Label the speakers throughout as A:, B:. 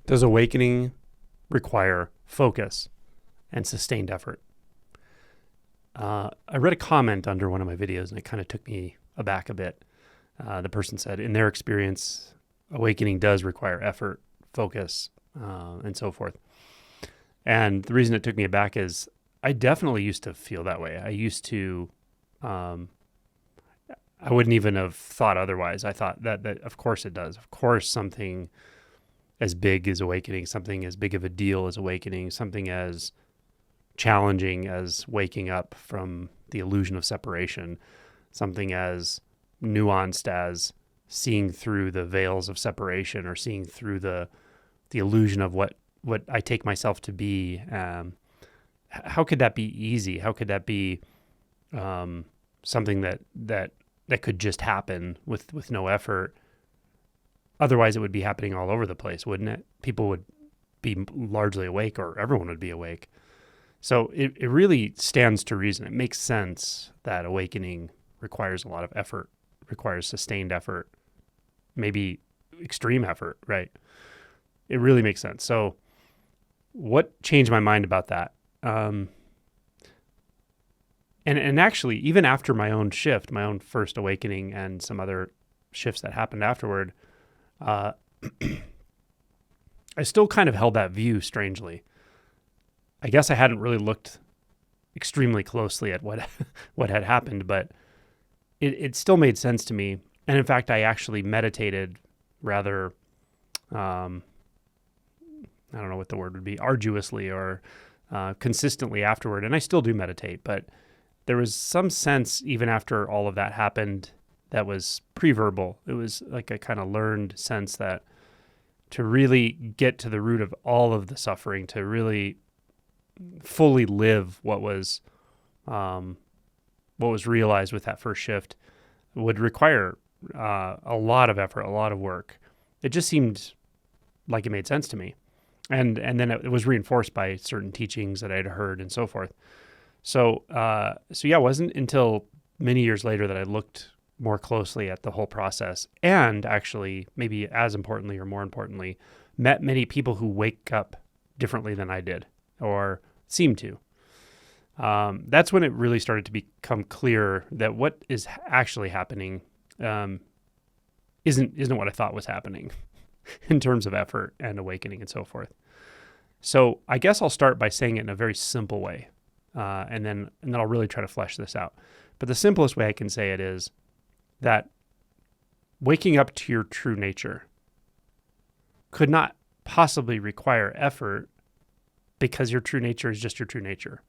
A: Does awakening require focus and sustained effort? I read a comment under one of my videos and it kind of took me aback a bit. The person said, in their experience, awakening does require effort, focus, and so forth. And the reason it took me aback is I definitely used to feel that way. I used to, I wouldn't even have thought otherwise. I thought that of course it does. Of course something as big as awakening, something as big of a deal as awakening, something as challenging as waking up from the illusion of separation, something as nuanced as seeing through the veils of separation or seeing through the illusion of what I take myself to be. How could that be easy? How could that be something that could just happen with no effort? Otherwise, it would be happening all over the place, wouldn't it? People would be largely awake, or everyone would be awake. So it really stands to reason. It makes sense that awakening requires a lot of effort, requires sustained effort, maybe extreme effort, right? It really makes sense. So what changed my mind about that? And actually, even after my own shift, my own first awakening and some other shifts that happened afterward, I still kind of held that view strangely. I guess I hadn't really looked extremely closely at what had happened, but it still made sense to me. And in fact, I actually meditated rather, I don't know what the word would be, arduously or consistently afterward. And I still do meditate, but there was some sense even after all of that happened that was pre-verbal. It was like a kind of learned sense that to really get to the root of all of the suffering, to really fully live what was realized with that first shift, would require a lot of effort, a lot of work. It just seemed like it made sense to me. And then it was reinforced by certain teachings that I'd heard and so forth. So yeah, it wasn't until many years later that I looked more closely at the whole process, and actually, maybe as importantly or more importantly, met many people who wake up differently than I did, or seem to. That's when it really started to become clear that what is actually happening isn't what I thought was happening in terms of effort and awakening and so forth. So I guess I'll start by saying it in a very simple way, and then I'll really try to flesh this out. But the simplest way I can say it is that waking up to your true nature could not possibly require effort, because your true nature is just your true nature.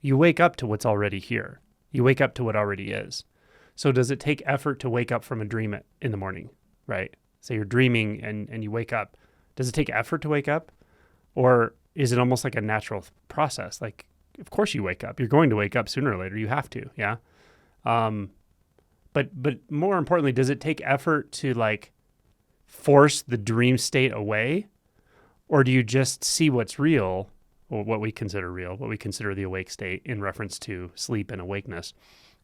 A: You wake up to what's already here. You wake up to what already is. So does it take effort to wake up from a dream in the morning, right? So you're dreaming and you wake up. Does it take effort to wake up? Or is it almost like a natural process? Like, of course you wake up. You're going to wake up sooner or later. You have to, yeah? But more importantly, does it take effort to like force the dream state away? Or do you just see what's real, or what we consider real, what we consider the awake state in reference to sleep and awakeness,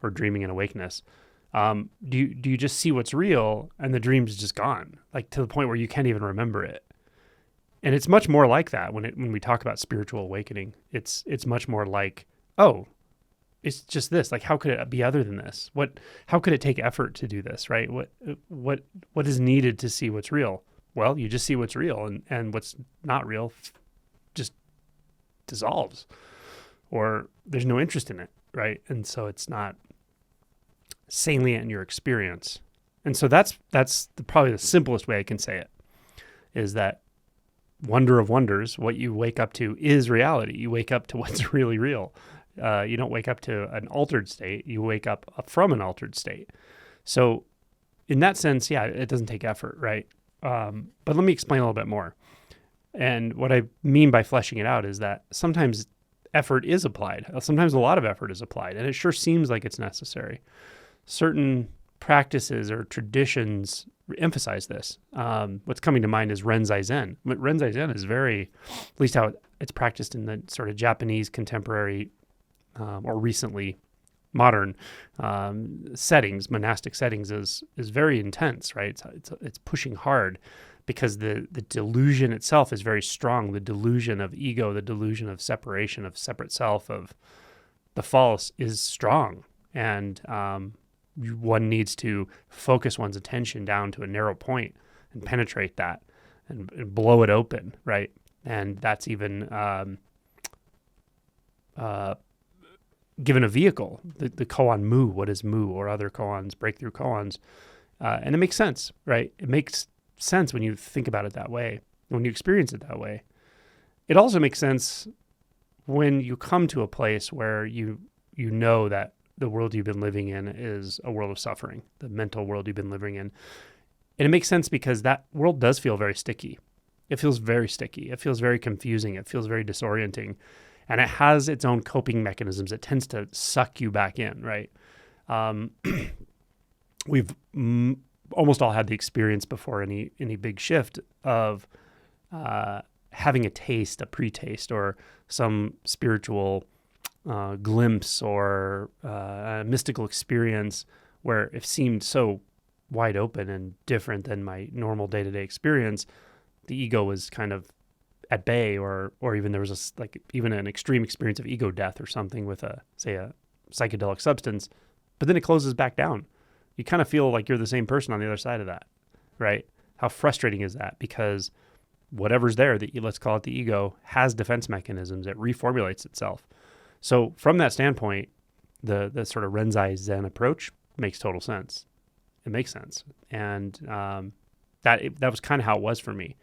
A: or dreaming and awakeness? Do you just see what's real and the dream's just gone, like to the point where you can't even remember it? And it's much more like that when we talk about spiritual awakening. It's much more like, oh, it's just this. Like, how could it be other than this? How could it take effort to do this, right? What is needed to see what's real? Well, you just see what's real, and what's not real just dissolves, or there's no interest in it, right? And so it's not salient in your experience. And so that's probably the simplest way I can say it, is that wonder of wonders, what you wake up to is reality. You wake up to what's really real. You don't wake up to an altered state. You wake up from an altered state. So in that sense, yeah, it doesn't take effort, right? But let me explain a little bit more. And what I mean by fleshing it out is that sometimes effort is applied. Sometimes a lot of effort is applied, and it sure seems like it's necessary. Certain practices or traditions emphasize this. What's coming to mind is Renzai Zen. But Renzai Zen is very, at least how it's practiced in the sort of Japanese contemporary or recently modern settings, monastic settings, is very intense, right? It's pushing hard, because the delusion itself is very strong. The delusion of ego, the delusion of separation, of separate self, of the false is strong. And one needs to focus one's attention down to a narrow point and penetrate that and blow it open, right? And that's even given a vehicle, the koan mu. What is mu, or other koans, breakthrough koans? And it makes sense, right? It makes sense when you think about it that way, when you experience it that way. It also makes sense when you come to a place where you know that the world you've been living in is a world of suffering, the mental world you've been living in. And it makes sense because that world does feel very sticky. It feels very sticky. It feels very confusing. It feels very disorienting. And it has its own coping mechanisms. It tends to suck you back in, right? We've almost all had the experience before any big shift of having a taste, a pre-taste, or some spiritual glimpse or a mystical experience where it seemed so wide open and different than my normal day-to-day experience. The ego was kind of at bay, or even there was even an extreme experience of ego death or something with a psychedelic substance, but then it closes back down. You kind of feel like you're the same person on the other side of that, right? How frustrating is that? Because whatever's there, let's call it the ego, has defense mechanisms. It reformulates itself. So from that standpoint, the sort of Renzai Zen approach makes total sense. It makes sense. And that was kind of how it was for me.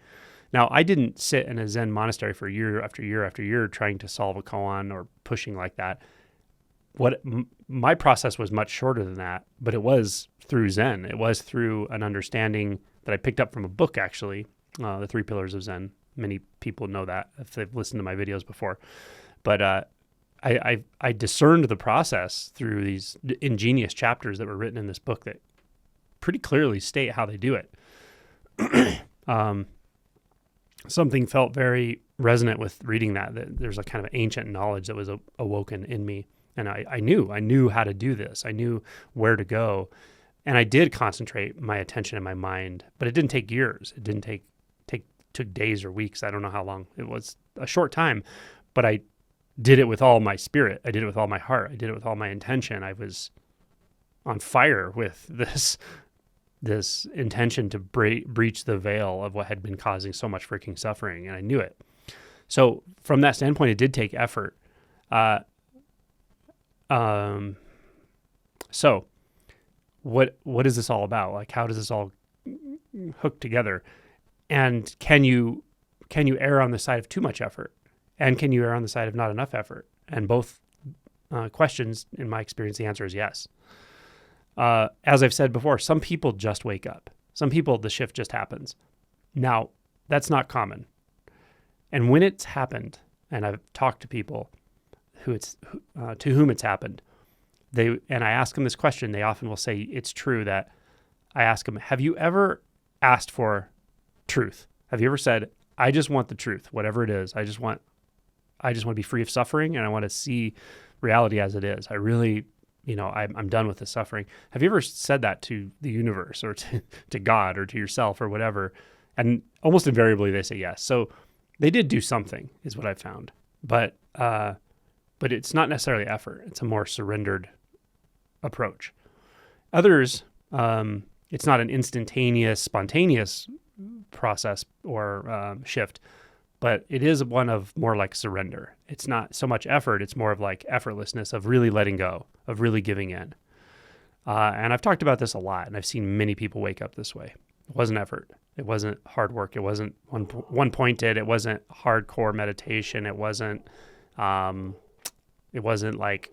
A: Now, I didn't sit in a Zen monastery for year after year after year trying to solve a koan or pushing like that. My process was much shorter than that, but it was through Zen. It was through an understanding that I picked up from a book, actually, The 3 Pillars of Zen. Many people know that if they've listened to my videos before. But I discerned the process through these ingenious chapters that were written in this book that pretty clearly state how they do it. Something felt very resonant with reading that there's a kind of ancient knowledge that was awoken in me. And I knew how to do this. I knew where to go. And I did concentrate my attention and my mind, but it didn't take years. It didn't took days or weeks. I don't know how long. It was a short time, but I did it with all my spirit. I did it with all my heart. I did it with all my intention. I was on fire with this intention to breach the veil of what had been causing so much freaking suffering, and I knew it. So from that standpoint, it did take effort. So what is this all about? Like, how does this all hook together? And can you err on the side of too much effort? And can you err on the side of not enough effort? And both questions, in my experience, the answer is yes. As I've said before, some people just wake up. Some people, the shift just happens. Now, that's not common. And when it's happened, and I've talked to people to whom it's happened, and I ask them this question, they often will say it's true that I ask them, have you ever asked for truth? Have you ever said, I just want the truth, whatever it is. I just want to be free of suffering, and I want to see reality as it is. I really, I'm done with the suffering. Have you ever said that to the universe or to God or to yourself or whatever? And almost invariably they say yes. So they did do something, is what I've found. But it's not necessarily effort. It's a more surrendered approach. Others, it's not an instantaneous, spontaneous process or shift, but it is one of more like surrender. It's not so much effort. It's more of like effortlessness of really letting go, of really giving in. And I've talked about this a lot, and I've seen many people wake up this way. It wasn't effort. It wasn't hard work. It wasn't one-pointed. It wasn't hardcore meditation. It wasn't like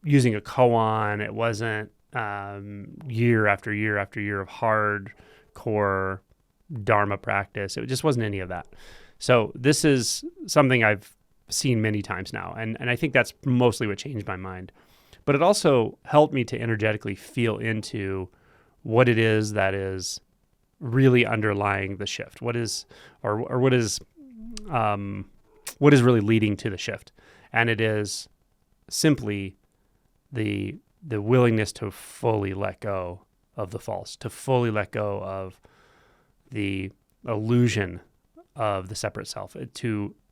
A: using a koan. It wasn't year after year after year of hardcore Dharma practice. It just wasn't any of that. So this is something I've seen many times now, and I think that's mostly what changed my mind. But it also helped me to energetically feel into what it is that is really underlying the shift. What is really leading to the shift? And it is simply the willingness to fully let go of the false, to fully let go of the illusion of the separate self.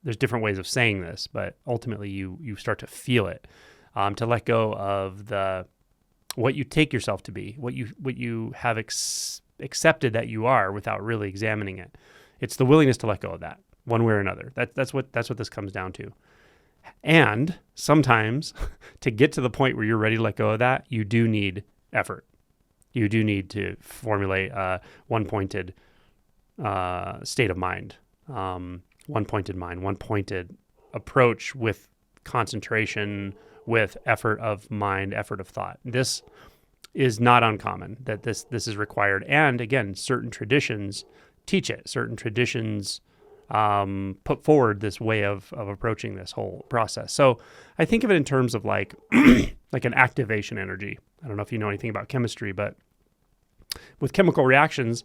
A: There's different ways of saying this, but ultimately you start to feel it. To let go of what you take yourself to be, what you have accepted that you are without really examining it. It's the willingness to let go of that one way or another. That's what this comes down to. And sometimes to get to the point where you're ready to let go of that, you do need effort. You do need to formulate one pointed state of mind, one pointed approach with concentration, with effort of mind, effort of thought. This is not uncommon, that this is required. And again, certain traditions teach it. Certain traditions put forward this way of approaching this whole process. So I think of it in terms of like an activation energy. I don't know if you know anything about chemistry, but with chemical reactions,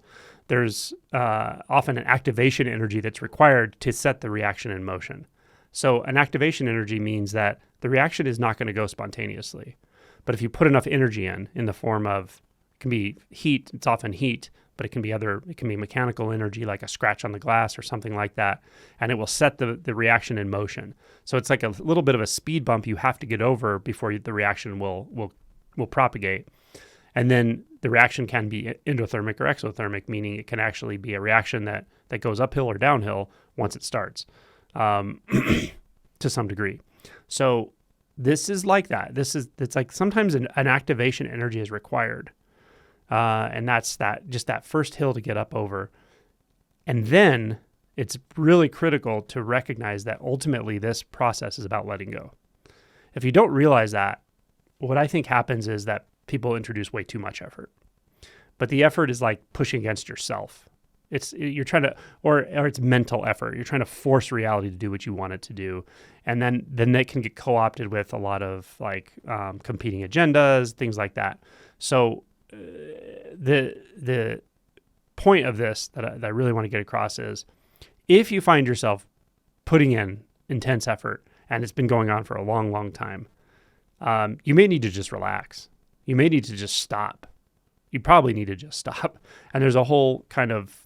A: there's often an activation energy that's required to set the reaction in motion. So an activation energy means that the reaction is not going to go spontaneously. But if you put enough energy in the form of, it can be heat, it's often heat, but it can be mechanical energy like a scratch on the glass or something like that, and it will set the reaction in motion. So it's like a little bit of a speed bump you have to get over before the reaction will propagate. And then the reaction can be endothermic or exothermic, meaning it can actually be a reaction that goes uphill or downhill once it starts, to some degree. So this is like that. It's like sometimes an activation energy is required. And that's just that first hill to get up over. And then it's really critical to recognize that ultimately this process is about letting go. If you don't realize that, what I think happens is that people introduce way too much effort. But the effort is like pushing against yourself. You're trying to, or it's mental effort. You're trying to force reality to do what you want it to do. And then it can get co-opted with a lot of like competing agendas, things like that. So the point of this that I really want to get across is, if you find yourself putting in intense effort and it's been going on for a long, long time, you may need to just relax. You may need to just stop. You probably need to just stop. And there's a whole kind of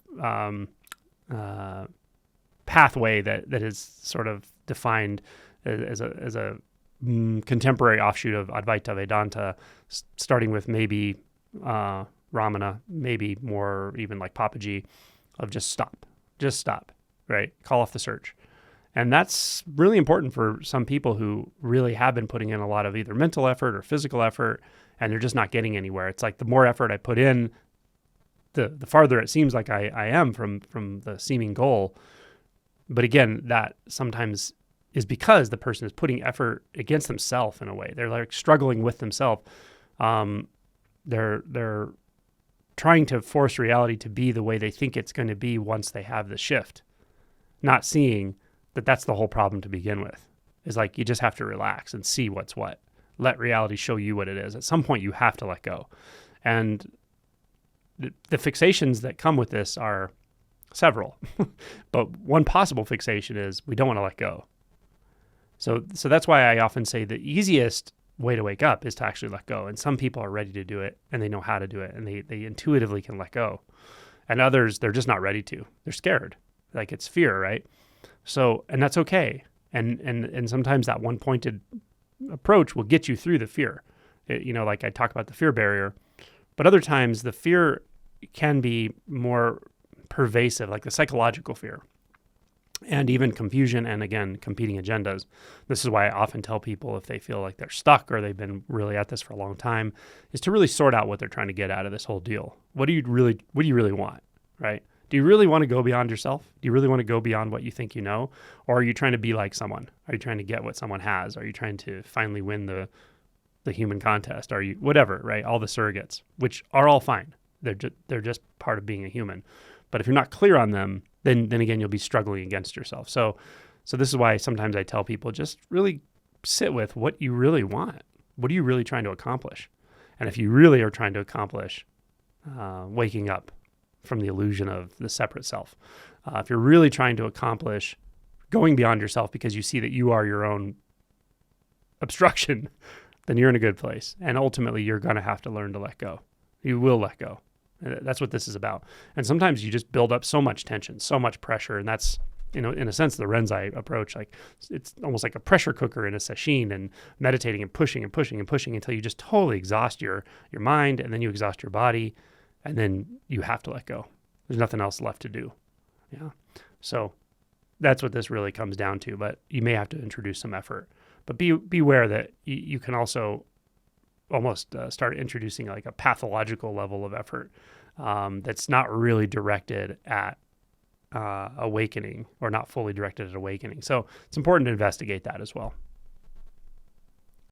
A: pathway that is sort of defined as a contemporary offshoot of Advaita Vedanta, starting with maybe Ramana, maybe more even like Papaji, of just stop, right? Call off the search. And that's really important for some people who really have been putting in a lot of either mental effort or physical effort, and they're just not getting anywhere. It's like the more effort I put in, the farther it seems like I am from the seeming goal. But again, that sometimes is because the person is putting effort against themselves in a way. They're like struggling with themselves. They're trying to force reality to be the way they think it's going to be once they have the shift, not seeing that that's the whole problem to begin with. Is like, you just have to relax and see what's what. Let reality show you what it is. At some point, you have to let go. And the fixations that come with this are several. But one possible fixation is we don't want to let go. So that's why I often say the easiest way to wake up is to actually let go. And some people are ready to do it, and they know how to do it, and they intuitively can let go. And others, they're just not ready to. They're scared. Like, it's fear, right? So, and that's okay. And sometimes that one-pointed approach will get you through the fear. Like I talk about the fear barrier, but other times the fear can be more pervasive, like the psychological fear, and even confusion, and again, competing agendas. This is why I often tell people, if they feel like they're stuck or they've been really at this for a long time, is to really sort out what they're trying to get out of this whole deal. What do you really want, right? Do you really want to go beyond yourself? Do you really want to go beyond what you think you know? Or are you trying to be like someone? Are you trying to get what someone has? Are you trying to finally win the human contest? Are you whatever, right? All the surrogates, which are all fine. They're just part of being a human. But if you're not clear on them, then again, you'll be struggling against yourself. So this is why sometimes I tell people, just really sit with what you really want. What are you really trying to accomplish? And if you really are trying to accomplish waking up from the illusion of the separate self, if you're really trying to accomplish going beyond yourself because you see that you are your own obstruction, then you're in a good place. And ultimately, you're going to have to learn to let go. You will let go. That's what this is about. And sometimes you just build up so much tension, so much pressure, and that's, in a sense, the Renzai approach. Like, it's almost like a pressure cooker in a sesshin, and meditating and pushing and pushing and pushing until you just totally exhaust your mind, and then you exhaust your body, and then you have to let go. There's nothing else left to do. Yeah. So that's what this really comes down to. But you may have to introduce some effort. But beware that you can also almost start introducing like a pathological level of effort that's not really directed at awakening, or not fully directed at awakening. So it's important to investigate that as well.